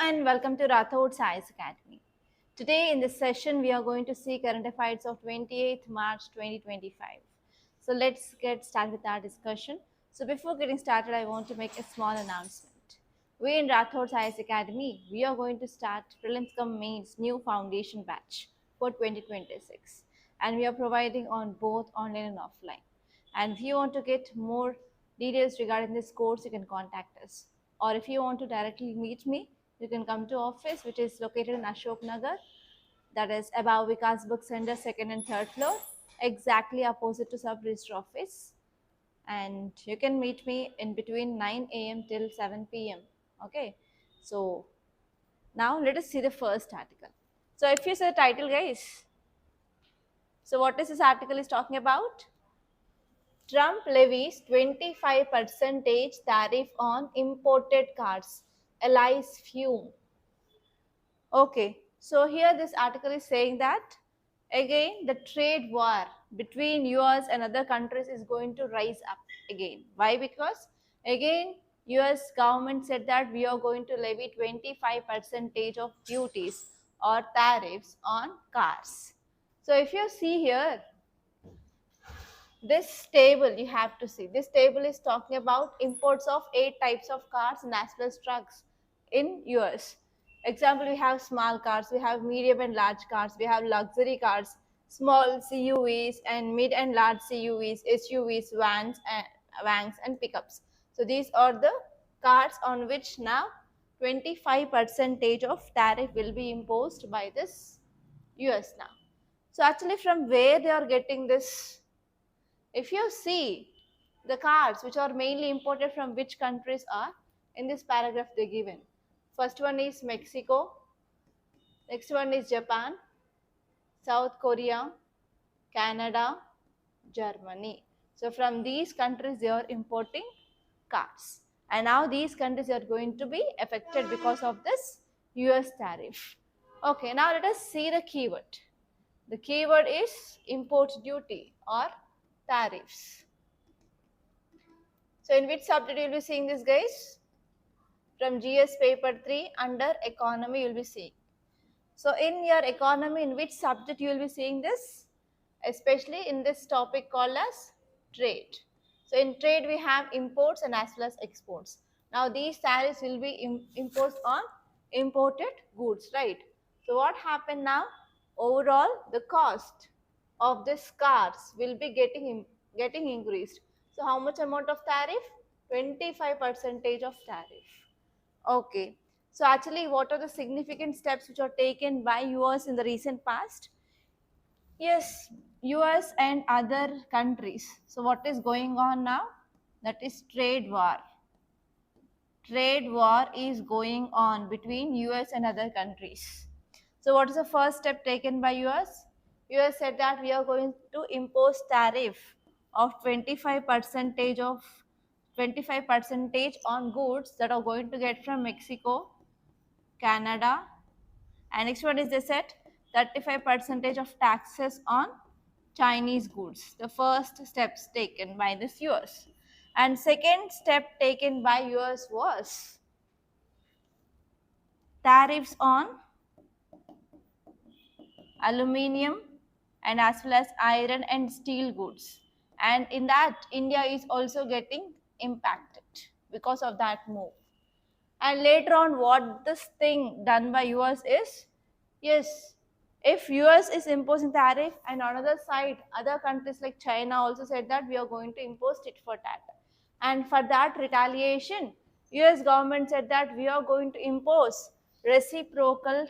and welcome to Rathods Science Academy. Today in this session we are going to see current affairs of 28th March 2025. So let's get started with our discussion. So before getting started, I want to make a small announcement. We in Rathods Science Academy, we are going to start Prelims cum Mains new foundation batch for 2026, and we are providing on both online and offline. And if you want to get more details regarding this course, you can contact us. Or if you want to directly meet me, you can come to office, which is located in Ashok Nagar, that is above Vikas Book Center, 2nd and 3rd floor, exactly opposite to Sub Registrar Office. And you can meet me in between 9 a.m. till 7 p.m. Okay, so now let us see the first article. So if you see the title, guys, so what is this article is talking about? Trump levies 25% tariff on imported cars. Allies fume. Okay, so here this article is saying that again the trade war between US and other countries is going to rise up again. Why? Because again US government said that we are going to levy 25% of duties or tariffs on cars. So if you see here, this table you have to see, this table is talking about imports of 8 types of cars and as well as trucks in US. Example, we have small cars, we have medium and large cars, we have luxury cars, small CUVs and mid and large CUVs, SUVs, vans and pickups. So these are the cars on which now 25% of tariff will be imposed by this US now. So actually from where they are getting this? If you see the cars which are mainly imported from which countries are in this paragraph they given. First one is Mexico, next one is Japan, South Korea, Canada, Germany. So from these countries they are importing cars, and now these countries are going to be affected because of this US tariff. Okay, now let us see the keyword. The keyword is import duty or tariffs. So in which subject you will be seeing this, guys? From GS paper 3 under economy you will be seeing. So in your economy, in which subject you will be seeing this? Especially in this topic called as trade. So in trade we have imports and as well as exports. Now these tariffs will be imposed on imported goods, right? So what happened now? Overall the cost of these cars will be getting increased. So how much amount of tariff? 25% of tariff. Okay. So actually what are the significant steps which are taken by US in the recent past? Yes, US and other countries. So what is going on now? That is trade war. Trade war is going on between US and other countries. So what is the first step taken by US? US said that we are going to impose tariff of 25% on goods that are going to get from Mexico, Canada, and next one is they said 35% of taxes on Chinese goods. The first steps taken by this US. And second step taken by US was tariffs on aluminium and as well as iron and steel goods, and in that India is also getting impacted because of that move. And later on what this thing done by US is, yes, if US is imposing tariff and on other side other countries like China also said that we are going to impose it for that, and for that retaliation US government said that we are going to impose reciprocal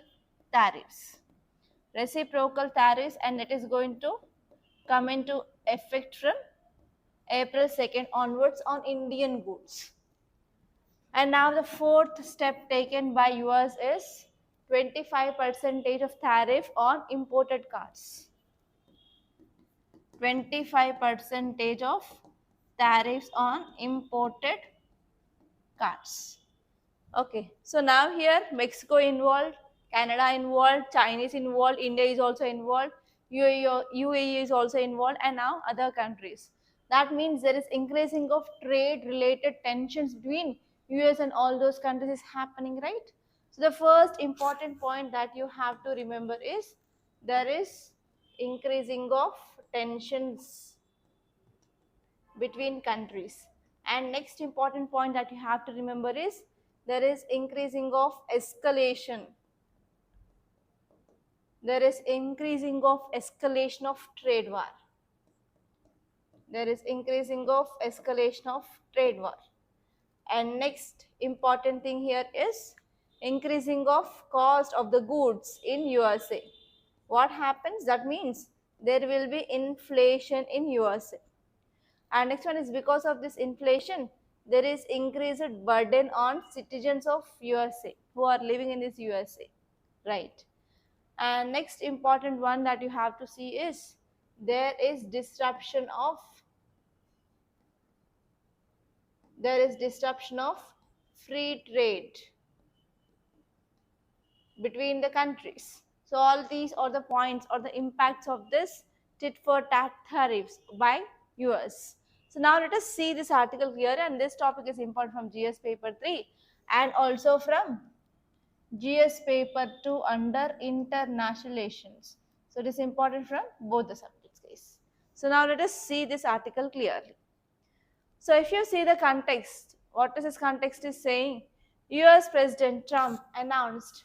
tariffs, and it is going to come into effect from April 2nd onwards on Indian goods. And now the fourth step taken by US is 25% of tariff on imported cars. 25% of tariffs on imported cars. Okay, so now here Mexico involved, Canada involved, Chinese involved, India is also involved, UAE is also involved, and now other countries. That means there is increasing of trade related tensions between US and all those countries is happening, right? So the first important point that you have to remember is there is increasing of tensions between countries. And next important point that you have to remember is there is increasing of escalation. There is increasing of escalation of trade war. There is increasing of escalation of trade war. And next important thing here is increasing of cost of the goods in USA. What happens? That means there will be inflation in USA. And next one is because of this inflation, there is increased burden on citizens of USA who are living in this USA, right? And next important one that you have to see is there is disruption of free trade between the countries. So all these are the points or the impacts of this tit for tat tariffs by US. So now let us see this article here, and this topic is important from GS paper 3 and also from GS paper 2 under international relations. So it is important from both the subjects, guys. So now let us see this article clearly. So if you see the context, what is this context is saying? US President Trump announced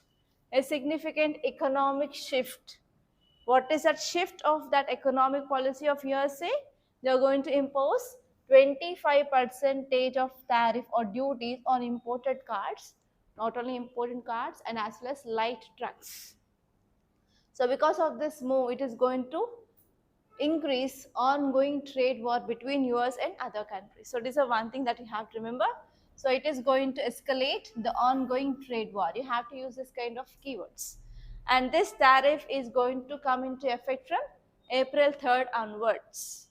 a significant economic shift. What is that shift of that economic policy of USA? They are going to impose 25% of tariff or duties on imported cars, not only imported cars and as well as light trucks. So because of this move, it is going to increase ongoing trade war between US and other countries. So this is one thing that you have to remember. So it is going to escalate the ongoing trade war. You have to use this kind of keywords. And this tariff is going to come into effect from April 3rd onwards.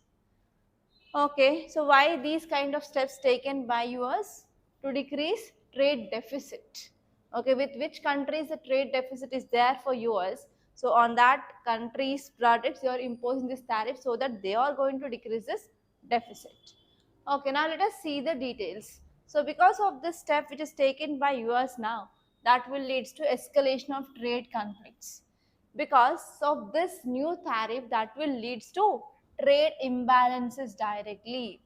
Okay, so why these kind of steps taken by US? To decrease trade deficit. Okay, with which countries the trade deficit is there for US? So on that country's products, you are imposing this tariff so that they are going to decrease this deficit. Okay, now let us see the details. So because of this step which is taken by US now, that will lead to escalation of trade conflicts. Because of this new tariff, that will lead to trade imbalances directly.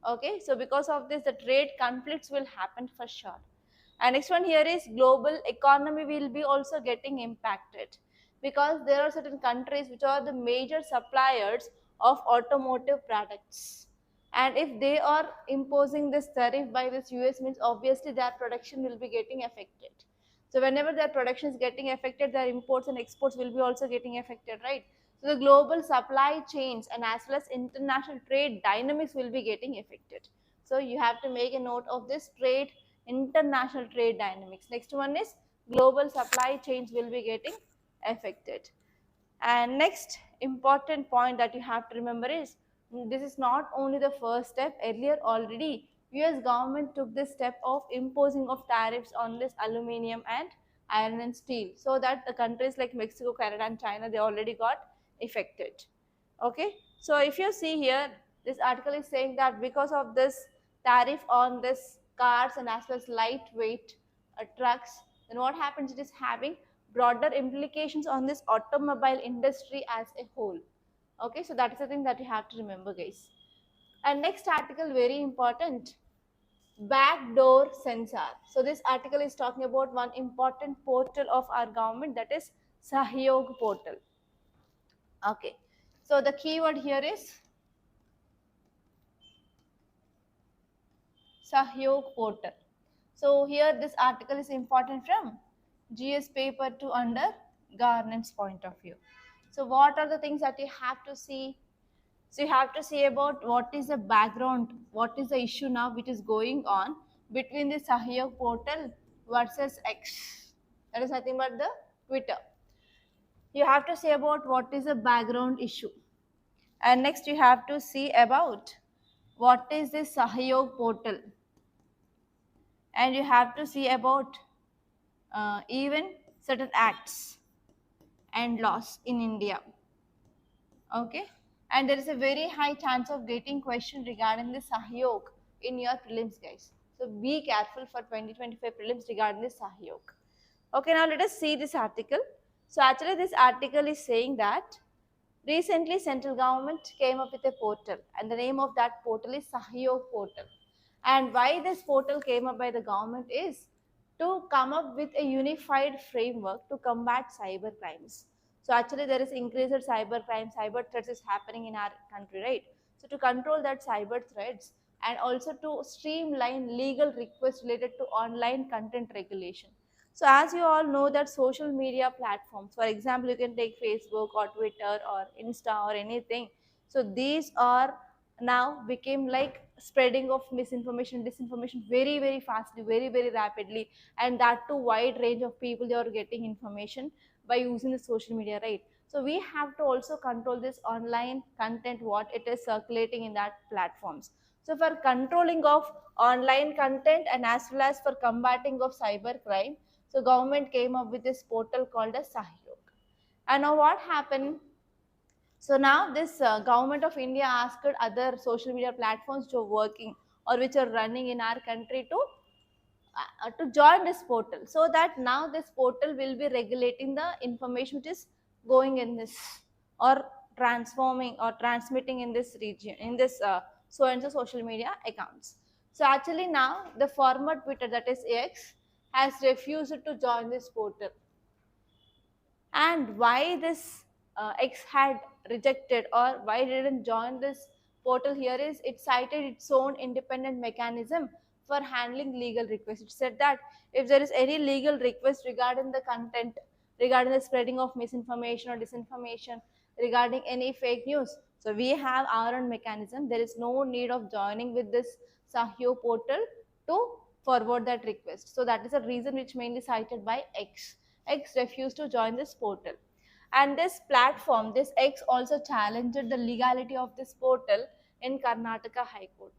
Okay, so because of this, the trade conflicts will happen for sure. And next one here is global economy will be also getting impacted, because there are certain countries which are the major suppliers of automotive products. And if they are imposing this tariff by this US, means obviously their production will be getting affected. So whenever their production is getting affected, their imports and exports will be also getting affected, right? So the global supply chains and as well as international trade dynamics will be getting affected. So you have to make a note of this international trade dynamics. Next one is global supply chains will be getting affected. And next important point that you have to remember is this is not only the first step. Earlier already US government took this step of imposing of tariffs on this aluminum and iron and steel, so that the countries like Mexico, Canada and China, they already got affected. Okay, so if you see here, this article is saying that because of this tariff on this cars and as well as lightweight trucks, then what happens, it is having broader implications on this automobile industry as a whole. Okay, so that is the thing that you have to remember, guys. And next article, very important, backdoor censor. So this article is talking about one important portal of our government, that is Sahyog portal. Okay, so the keyword here is Sahyog portal. So here this article is important from GS paper 2 under governance point of view. So what are the things that you have to see? So you have to see about what is the background, what is the issue now which is going on between the Sahyog portal versus X. That is nothing but the Twitter. You have to see about what is the background issue. And next you have to see about what is this Sahyog portal. And you have to see about even certain acts and laws in India. Okay, and there is a very high chance of getting question regarding the Sahyog in your prelims, guys. So be careful for 2025 prelims regarding the Sahyog. Okay, now let us see this article. So actually this article is saying that recently central government came up with a portal, and the name of that portal is Sahyog portal. And why this portal came up by the government is to come up with a unified framework to combat cyber crimes. So actually there is increased cyber crime, cyber threats is happening in our country, right? So to control that cyber threats and also to streamline legal requests related to online content regulation. So as you all know that social media platforms, for example, you can take Facebook or Twitter or Insta or anything. So these are now became like spreading of misinformation, disinformation very fastly, very rapidly, and that to wide range of people they are getting information by using the social media, right? So we have to also control this online content, what it is circulating in that platforms. So for controlling of online content and as well as for combating of cyber crime, so government came up with this portal called as Sahyog. And now what happened? So now this government of India asked other social media platforms which are working or which are running in our country to join this portal, so that now this portal will be regulating the information which is going in this or transforming or transmitting in this region, in this so and so social media accounts. So actually now the former Twitter, that is X, has refused to join this portal. And why this X had rejected or why didn't join this portal here is it cited its own independent mechanism for handling legal requests. It said that if there is any legal request regarding the content, regarding the spreading of misinformation or disinformation, regarding any fake news, so we have our own mechanism. There is no need of joining with this Sahyo portal to forward that request. So that is a reason which mainly cited by X. X refused to join this portal. And this platform, this X also challenged the legality of this portal in Karnataka High Court.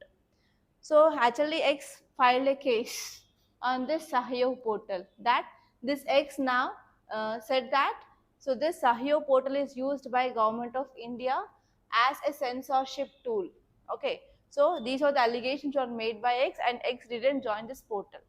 So actually X filed a case on this Sahyog portal, that this X now said that so this Sahyog portal is used by Government of India as a censorship tool. Okay, so these are the allegations were made by X, and X didn't join this portal.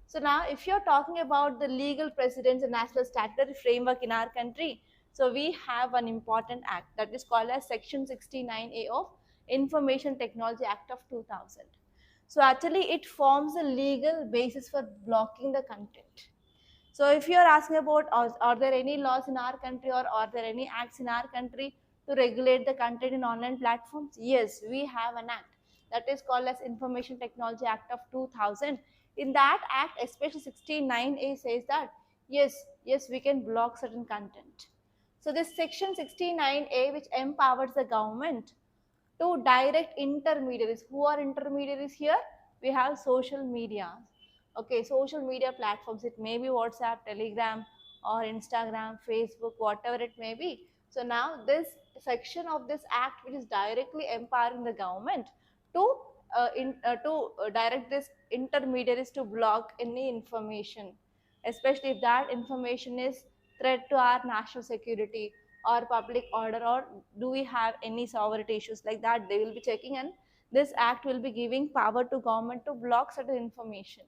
So now if you're talking about the legal precedents and national statutory framework in our country, so we have an important act that is called as Section 69A of Information Technology Act of 2000. So actually it forms a legal basis for blocking the content. So if you are asking about are there any laws in our country or are there any acts in our country to regulate the content in online platforms? Yes, we have an act that is called as Information Technology Act of 2000. In that act, especially 69A says that yes, we can block certain content. So this section 69A, which empowers the government to direct intermediaries. Who are intermediaries here? We have social media. Okay, social media platforms. It may be WhatsApp, Telegram, or Instagram, Facebook, whatever it may be. So now this section of this act, which is directly empowering the government to direct this intermediaries to block any information, especially if that information is threat to our national security or public order, or do we have any sovereignty issues like that, they will be checking, and this act will be giving power to government to block certain information.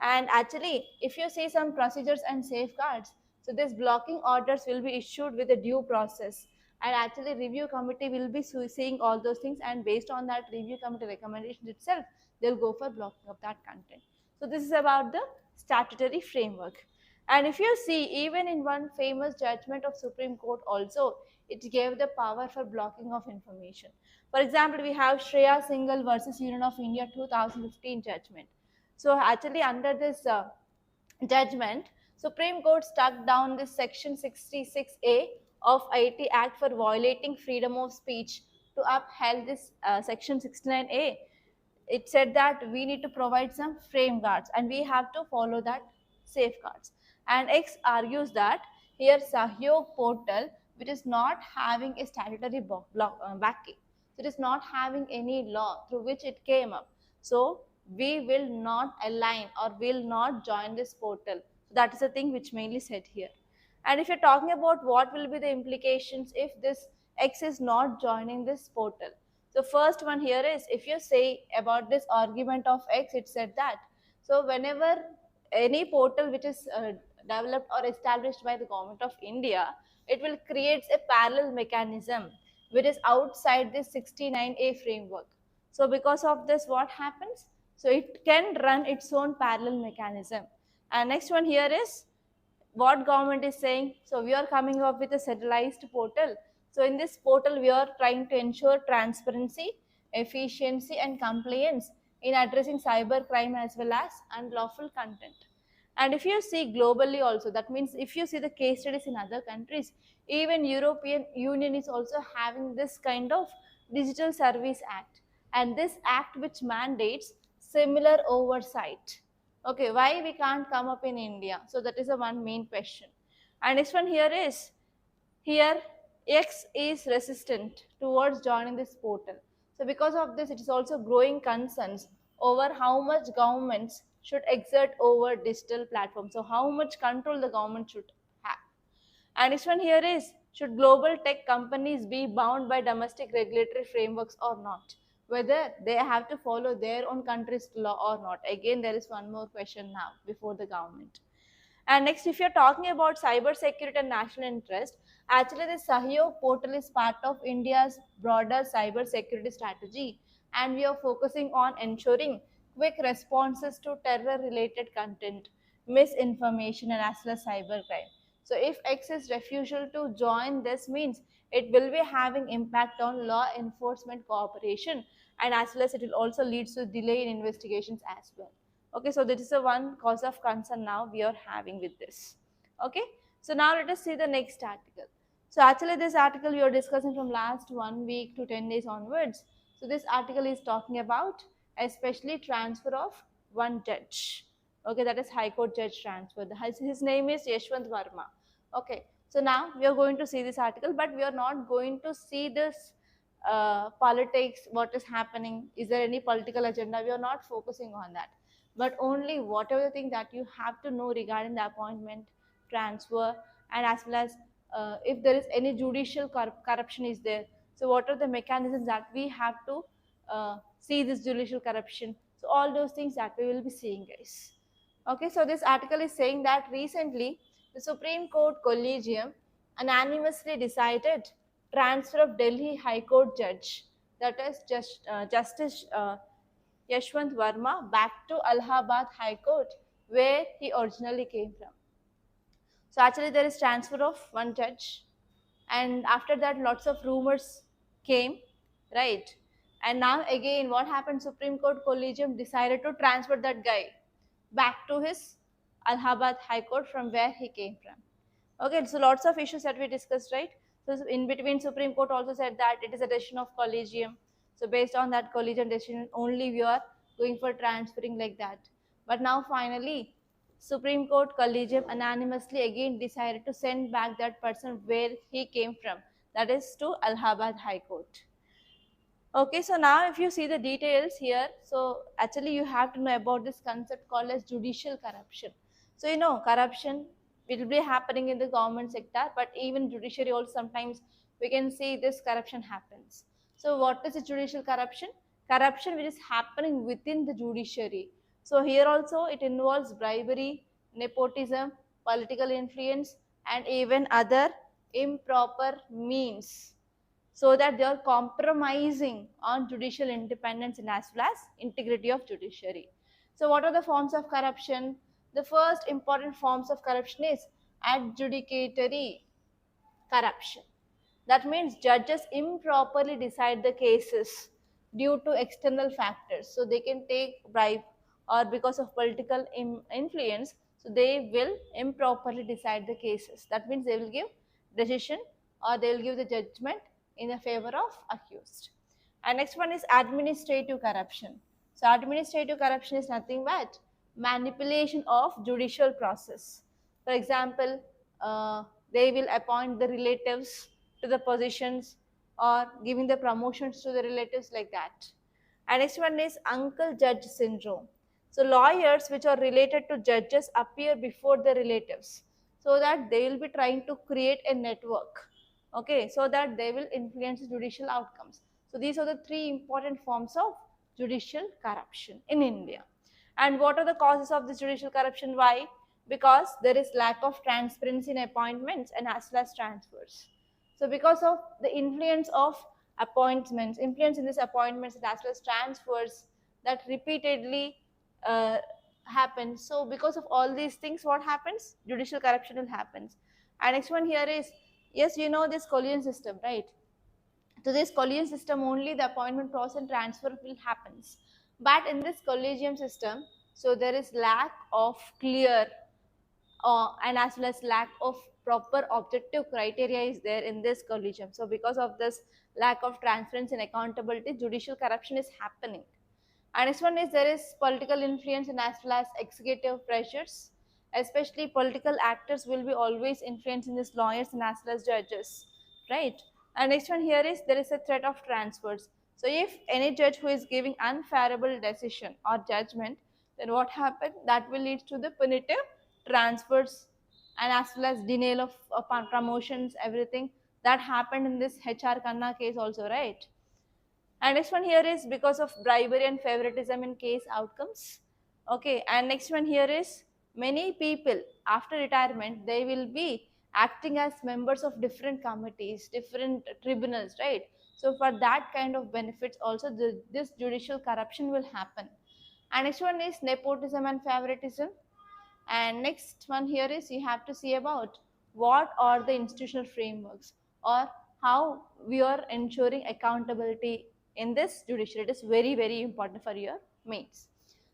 And actually if you see some procedures and safeguards, so this blocking orders will be issued with a due process, and actually review committee will be seeing all those things, and based on that review committee recommendations itself, they'll go for blocking of that content. So this is about the statutory framework. And if you see, even in one famous judgment of Supreme Court also, it gave the power for blocking of information. For example, we have Shreya Singhal versus Union of India 2015 judgment. So actually under this judgment, Supreme Court struck down this section 66A of IT Act for violating freedom of speech to upheld this section 69A. It said that we need to provide some frameguards and we have to follow that safeguards. And X argues that here Sahyog portal, which is not having a statutory backing, so it is not having any law through which it came up. So we will not align or will not join this portal. So that is the thing which mainly said here. And if you're talking about what will be the implications if this X is not joining this portal. So first one here is, if you say about this argument of X, it said that, so whenever any portal which is developed or established by the government of India, it will create a parallel mechanism which is outside this 69A framework. So because of this, what happens? So it can run its own parallel mechanism. And next one here is what government is saying. So we are coming up with a centralized portal. So in this portal, we are trying to ensure transparency, efficiency and compliance in addressing cyber crime as well as unlawful content. And if you see globally also, that means if you see the case studies in other countries, even European Union is also having this kind of Digital Service Act, and this act which mandates similar oversight. Okay, why we can't come up in India? So that is a one main question. And next one here is, here X is resistant towards joining this portal. So because of this, it is also growing concerns over how much governments should exert over digital platforms. So how much control the government should have. And this one here is, should global tech companies be bound by domestic regulatory frameworks or not? Whether they have to follow their own country's law or not. Again, there is one more question now before the government. And next, if you're talking about cyber security and national interest, actually the Sahyog portal is part of India's broader cyber security strategy, and we are focusing on ensuring quick responses to terror-related content, misinformation, and as well as cybercrime. So if X is refusal to join, this means it will be having impact on law enforcement cooperation, and as well as it will also lead to delay in investigations as well. Okay, so this is the one cause of concern now we are having with this. Okay, so now let us see the next article. So actually this article we are discussing from last 1 week to 10 days onwards. So this article is talking about especially transfer of one judge. Okay, that is High Court judge transfer. His name is Yashwant Verma. Okay, so now we are going to see this article, but we are not going to see this politics, what is happening, is there any political agenda, we are not focusing on that, but only whatever the thing that you have to know regarding the appointment, transfer, and as well as if there is any judicial corruption is there. So what are the mechanisms that we have to see this judicial corruption? So all those things that we will be seeing, guys. Okay, so this article is saying that recently the Supreme Court Collegium unanimously decided transfer of Delhi High Court judge, that is Justice Yashwant Verma, back to Allahabad High Court where he originally came from. So actually there is transfer of one judge, and after that lots of rumors came, right? And now again what happened, Supreme Court Collegium decided to transfer that guy back to his Allahabad High Court from where he came from. Okay, so lots of issues that we discussed, right? So in between, Supreme Court also said that it is a decision of Collegium. So based on that collegium decision, only we are going for transferring like that. But now finally, Supreme Court Collegium unanimously again decided to send back that person where he came from, that is to Allahabad High Court. Okay, so now if you see the details here, so actually you have to know about this concept called as judicial corruption. So you know, corruption will be happening in the government sector, but even judiciary also sometimes we can see this corruption happens. So what is the judicial corruption? Corruption which is happening within the judiciary. So here also it involves bribery, nepotism, political influence, and even other improper means, so that they are compromising on judicial independence and as well as integrity of judiciary. So what are the forms of corruption? The first important forms of corruption is adjudicatory corruption. That means judges improperly decide the cases due to external factors. So they can take bribe, or because of political influence, so they will improperly decide the cases. That means they will give decision or they will give the judgment in the favor of accused. And next one is administrative corruption. So administrative corruption is nothing but manipulation of judicial process. For example, they will appoint the relatives to the positions or giving the promotions to the relatives like that. And next one is uncle judge syndrome. So lawyers which are related to judges appear before the relatives, so that they will be trying to create a network, okay, so that they will influence judicial outcomes. So these are the three important forms of judicial corruption in India. And what are the causes of this judicial corruption? Why? because there is lack of transparency in appointments and as well as transfers. So because of the influence of appointments, influence in these appointments and as well as transfers that repeatedly happen. So because of all these things, what happens? Judicial corruption will happen. And next one here is, yes, you know this collegium system, right? To this collegium system only the appointment process and transfer will happens. But in this collegium system, so there is lack of clear and as well as lack of proper objective criteria is there in this collegium. So because of this lack of transparency and accountability, judicial corruption is happening. And next one is, there is political influence and as well as executive pressures, especially political actors will be always influencing these lawyers and as well as judges, right? And next one here is, there is a threat of transfers. So if any judge who is giving unfavorable decision or judgment, then what happened? That will lead to the punitive transfers and as well as denial of promotions, everything that happened in this HR Khanna case also, right? And next one here is because of bribery and favoritism in case outcomes. Okay, and next one here is, many people after retirement, they will be acting as members of different committees, different tribunals, right? So for that kind of benefits also, this judicial corruption will happen. And next one is nepotism and favoritism. And next one here is, you have to see about what are the institutional frameworks or how we are ensuring accountability in this judiciary. It is very, very important for your mates.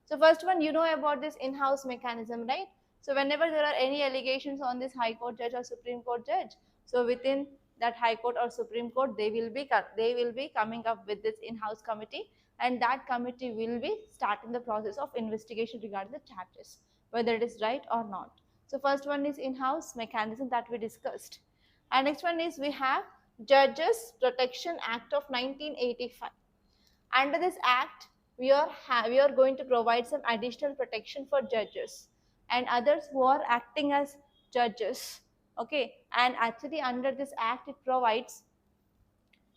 So first one, you know about this in-house mechanism, right? So whenever there are any allegations on this High Court judge or Supreme Court judge, so within that High Court or Supreme Court, they will be coming up with this in-house committee, and that committee will be starting the process of investigation regarding the charges, whether it is right or not. So first one is in-house mechanism that we discussed. And next one is, we have Judges Protection Act of 1985. Under this act, we are going to provide some additional protection for judges and others who are acting as judges. Okay, and actually under this act, it provides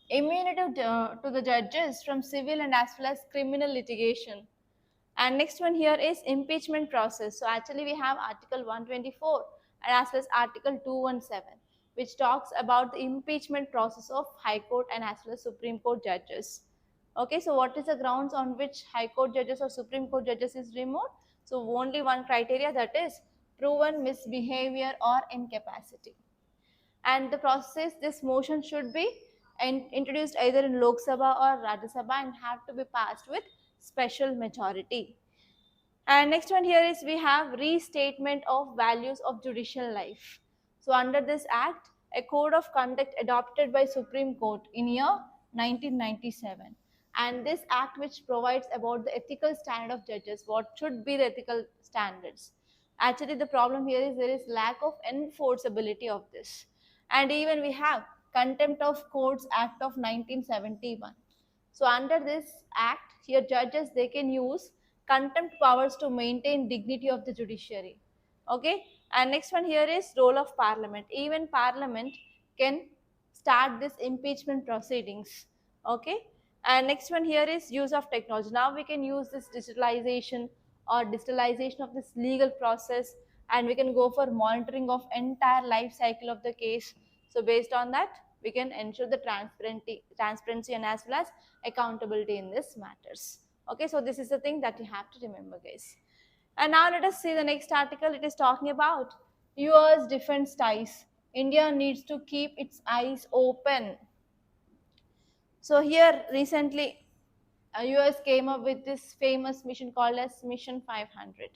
immunity to the judges from civil and as well as criminal litigation. And next one here is impeachment process. So actually we have Article 124 and as well as Article 217, which talks about the impeachment process of High Court and as well as Supreme Court judges. Okay, so what is the grounds on which High Court judges or Supreme Court judges is removed? So only one criteria, that is proven misbehavior or incapacity. And the process, this motion should be introduced either in Lok Sabha or Rajya Sabha and have to be passed with special majority. And next one here is, we have restatement of values of judicial life. So under this act, a code of conduct adopted by Supreme Court in year 1997. And this act which provides about the ethical standard of judges, what should be the ethical standards. Actually the problem here is, there is lack of enforceability of this. And even we have Contempt of Courts Act of 1971. So under this act, here judges, they can use contempt powers to maintain dignity of the judiciary. Okay, and next one here is role of Parliament. Even Parliament can start this impeachment proceedings. Okay, and next one here is use of technology. Now we can use this digitalization or digitalization of this legal process, and we can go for monitoring of entire life cycle of the case. So based on that, we can ensure the transparency and as well as accountability in this matters. Okay, so this is the thing that you have to remember, guys. And now let us see the next article. It is talking about US defense ties. India needs to keep its eyes open. So here recently US came up with this famous mission called as Mission 500.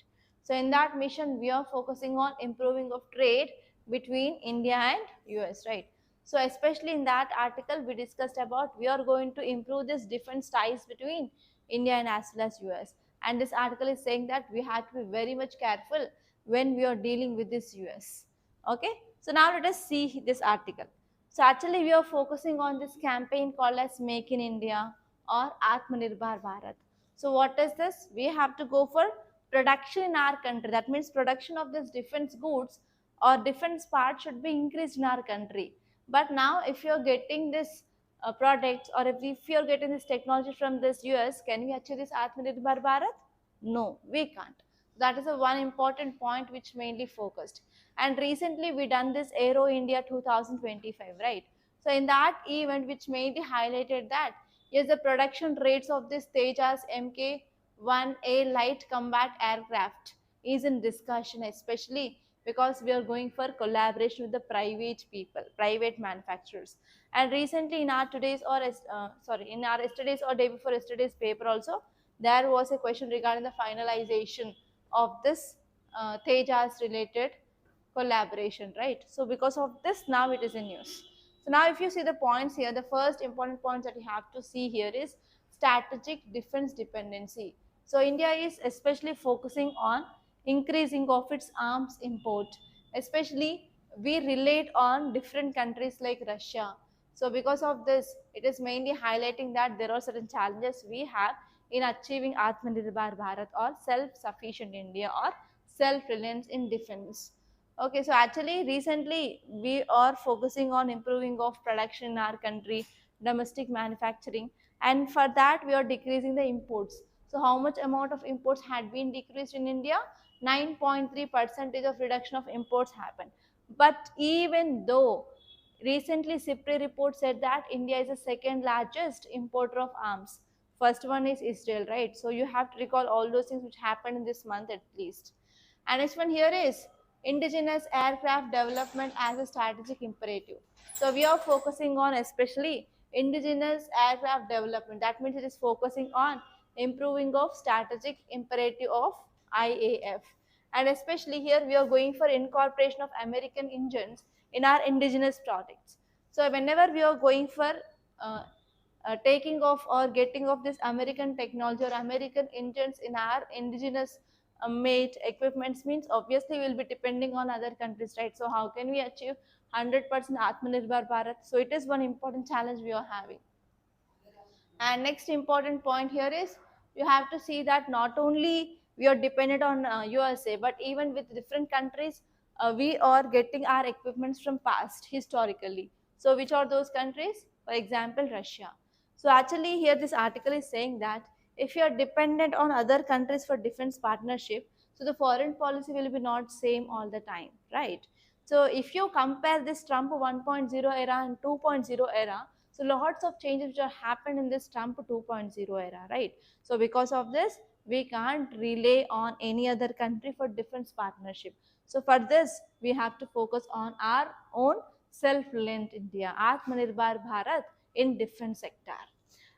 So in that mission, we are focusing on improving of trade between India and US, right? So especially in that article, we discussed about we are going to improve this defense ties between India and as well as US. And this article is saying that we have to be very much careful when we are dealing with this US. Okay, so now let us see this article. So actually we are focusing on this campaign called as Make in India or Atmanirbhar Bharat. So what is this? We have to go for production in our country. That means production of this defense goods or defense parts should be increased in our country. But now if you are getting this products or if you are getting this technology from this US, can we achieve this Atmanirbhar Bharat? No, we can't. That is a one important point which mainly focused. And recently we done this Aero India 2025, right? So in that event, which mainly highlighted that yes, the production rates of this Tejas Mk1A light combat aircraft is in discussion, especially because we are going for collaboration with the private people, private manufacturers. And recently in our today's or in our yesterday's or day before yesterday's paper also, there was a question regarding the finalization of this Tejas related collaboration, right? So because of this, now it is in news. So now if you see the points here, the first important point that you have to see here is strategic defense dependency. So India is especially focusing on increasing of its arms import, especially we relate on different countries like Russia. So because of this, it is mainly highlighting that there are certain challenges we have in achieving Atmanirbhar Bharat or self-sufficient India or self-reliance in defense. Okay, so actually recently we are focusing on improving of production in our country, domestic manufacturing, and for that we are decreasing the imports. So how much amount of imports had been decreased in India? 9.3% of reduction of imports happened. But even though recently SIPRI report said that India is the second largest importer of arms. First one is Israel, right? So you have to recall all those things which happened in this month at least. And next one here is indigenous aircraft development as a strategic imperative. So we are focusing on especially indigenous aircraft development. That means it is focusing on improving of strategic imperative of IAF. And especially here we are going for incorporation of American engines in our indigenous products. So whenever we are going for uh, taking off or getting off this American technology or American engines in our indigenous made equipments, means obviously we will be depending on other countries, right? So how can we achieve 100% Atmanirbhar Bharat? So it is one important challenge we are having. And next important point here is you have to see that not only we are dependent on USA, but even with different countries, we are getting our equipments from past historically. So which are those countries? For example, Russia. So actually here this article is saying that if you are dependent on other countries for defense partnership, so the foreign policy will be not same all the time, right? So if you compare this Trump 1.0 era and 2.0 era, so lots of changes which are happened in this Trump 2.0 era, right? So because of this, we can't rely on any other country for defense partnership. So for this, we have to focus on our own self-reliant India, Atmanirbhar Bharat in defense sector.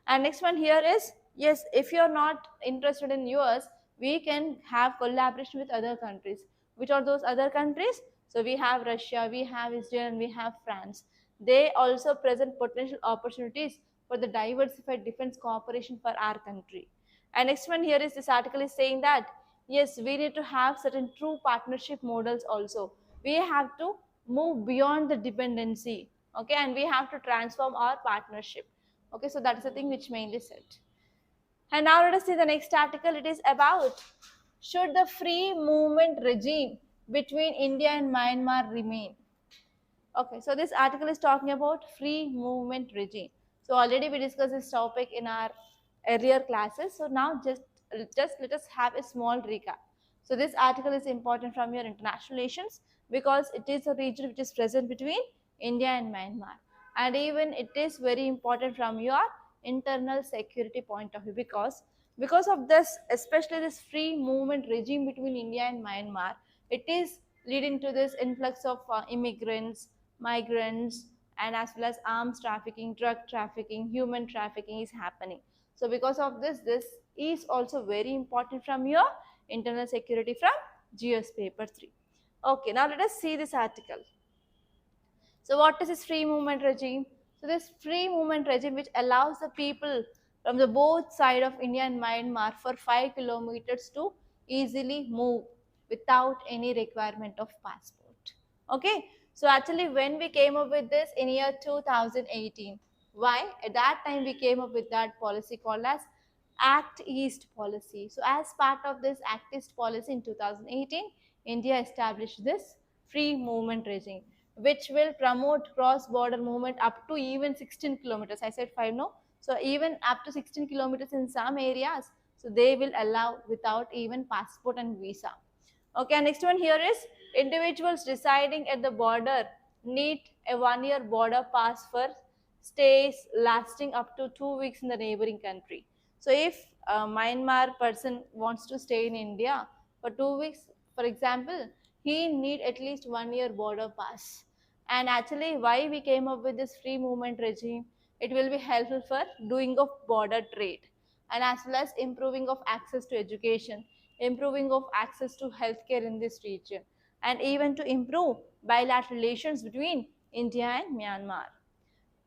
And next one here is, yes, if you're not interested in US, we can have collaboration with other countries. Which are those other countries? So we have Russia, we have Israel, and we have France. They also present potential opportunities for the diversified defense cooperation for our country. And next one here is, this article is saying that yes, we need to have certain true partnership models also. We have to move beyond the dependency, okay, and we have to transform our partnership. Okay, so that is the thing which mainly said. And now let us see the next article. It is about, should the free movement regime between India and Myanmar remain? Okay, so this article is talking about free movement regime. So already we discussed this topic in our earlier classes. So now just let us have a small recap. So this article is important from your international relations because it is a region which is present between India and Myanmar. And even it is very important from your internal security point of view because of this, especially this free movement regime between India and Myanmar, it is leading to this influx of immigrants, migrants, and as well as arms trafficking, drug trafficking, human trafficking is happening. So because of this is also very important from your internal security from GS paper 3. Okay, now let us see this article. So what is this free movement regime? So this free movement regime which allows the people from the both side of India and Myanmar for 5 kilometers to easily move without any requirement of passport. Okay, so actually when we came up with this in year 2018, why? At that time we came up with that policy called as Act East policy. So as part of this Act East policy in 2018, India established this free movement regime which will promote cross-border movement up to even 16 kilometers. I said 5, no? So even up to 16 kilometers in some areas. So they will allow without even passport and visa. Okay, next one here is individuals residing at the border need a 1-year border pass for stays lasting up to 2 weeks in the neighboring country. So if a Myanmar person wants to stay in India for 2 weeks, for example, he need at least 1-year border pass. And actually why we came up with this free movement regime, it will be helpful for doing of border trade and as well as improving of access to education, improving of access to healthcare in this region, and even to improve bilateral relations between India and Myanmar.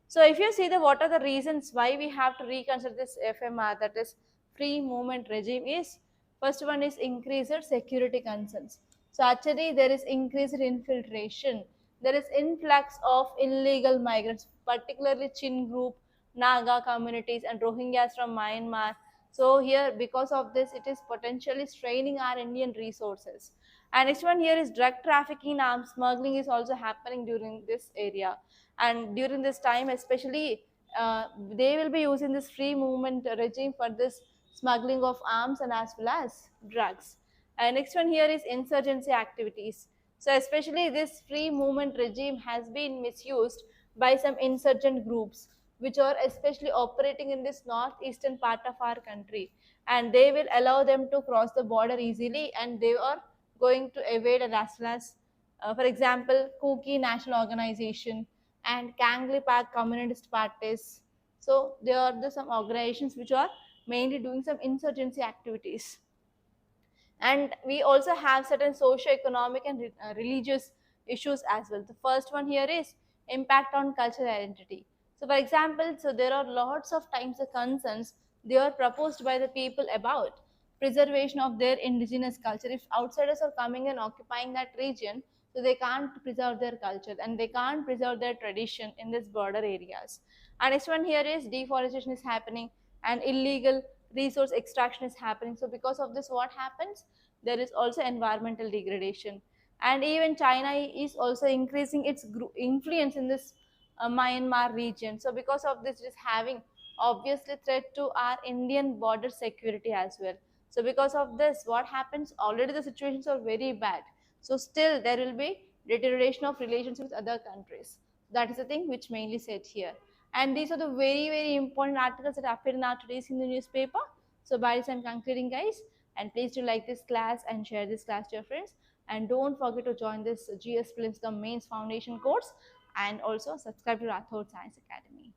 So if you see the what are the reasons why we have to reconsider this FMR, that is free movement regime, is first one is increased security concerns. So actually there is increased infiltration, there is influx of illegal migrants, particularly Chin group, Naga communities and Rohingyas from Myanmar. So here because of this it is potentially straining our Indian resources. And next one here is drug trafficking, arms smuggling is also happening during this area, and during this time especially they will be using this free movement regime for this smuggling of arms and as well as drugs. And next one here is insurgency activities. So especially this free movement regime has been misused by some insurgent groups which are especially operating in this northeastern part of our country, and they will allow them to cross the border easily, and they are going to evade and as well as for example Kuki National Organization and Kangley Park communist parties. So there are some organizations which are mainly doing some insurgency activities. And we also have certain socio-economic and religious issues as well. The first one here is impact on cultural identity. So for example, so there are lots of times the concerns they are proposed by the people about preservation of their indigenous culture. If outsiders are coming and occupying that region, so they can't preserve their culture and they can't preserve their tradition in these border areas. And next one here is deforestation is happening and illegal resource extraction is happening. So because of this what happens, there is also environmental degradation. And even China is also increasing its influence in this Myanmar region. So because of this it is having obviously threat to our Indian border security as well. So because of this what happens, already the situations are very bad, so still there will be deterioration of relations with other countries. That is the thing which mainly said here. And these are the very important articles that appear in our today's Hindu newspaper. So by this I'm concluding guys, and please do like this class and share this class to your friends, and don't forget to join this GS Prelims the mains foundation course, and also subscribe to Rathods Science Academy.